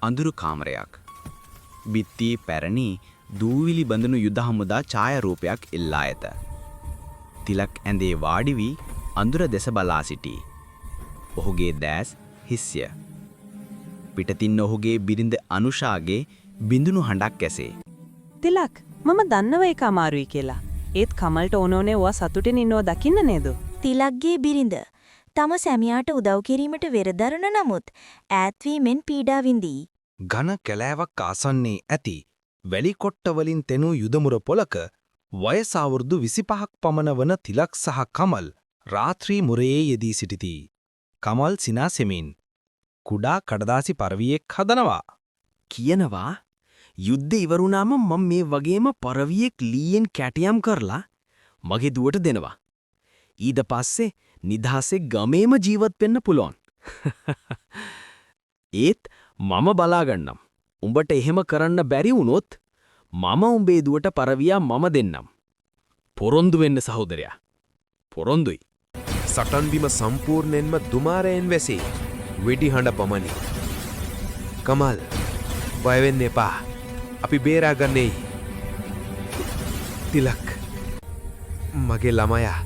අඳුරු කාමරයක්. බිත්තියේ පැරණි දූවිලි බඳුණු යුද හමුදා ඡායාරූපයක් එල්ලා ඇත. තිලක් ඇඳේ වාඩි වී අඳුර දෙස බලා සිටී. ඔහුගේ දැස් හිස්ය. පිටතින් ඔහුගේ බිරිඳ අනුෂාගේ බිඳුණු හඬක් ඇසේ. තිලක් මම දන්නව ඒක අමාරුයි කියලා. ඒත් කමල්ට ඕනෝනේ ඔයා සතුටින් ඉන්නව දකින්න නේද? තිලක්ගේ බිරිඳ තම සැමියාට උදව් කිරීමට වෙරදරන නමුත් ඈත්වීමෙන් පීඩා විඳී. ඝන කැලෑවක් ආසන්නයේ ඇති වැලි කොට්ට වලින් තෙනූ යුදමුර පොලක වයස අවුරුදු 25ක් පමණ වන තිලක් සහ කමල් රාත්‍රී මුරයේ යෙදී සිටිති. කමල් සිනාසෙමින් කුඩා කඩදාසි පරවියෙක් හදනවා. කියනවා යුද්ධ ඉවරුනාම මම මේ වගේම පරවියෙක් ලීයෙන් කැටියම් කරලා මගේ දුවට දෙනවා. ඊට පස්සේ නිදහසේ ගමේම ජීවත් වෙන්න පුළුවන්. ඒත් මම බලාගන්නම්. උඹට එහෙම කරන්න බැරි වුණොත් මම උඹේ දුවට පරවියා මම දෙන්නම්. පොරොන්දු වෙන්න සහෝදරයා. පොරොන්දුයි. සටන් බිම සම්පූර්ණයෙන්ම දුමාරයෙන් වැසේ. වෙඩි හඬ පමණි. කමල් බය වෙන්න එපා. අපි බේරාගන්නේයි. තිලක් මගේ ළමයා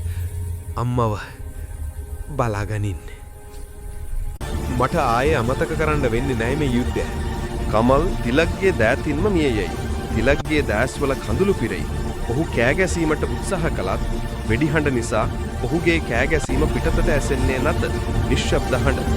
අම්මව බලාගනින්. මට ආයේ අමතක කරන්න වෙන්නේ නැහැ මේ යුද්ධය. කමල් තිලක්ගේ දෑතින්ම මිය යයි. තිලක්ගේ දෑස්වල කඳුළු පිරෙයි. ඔහු කෑ ගැසීමට උත්සාහ කළත් වෙඩි හඬ නිසා ඔහුගේ කෑ ගැසීම පිටතට ඇසෙන්නේ නැත. නිශ්ශබ්ද හඬ.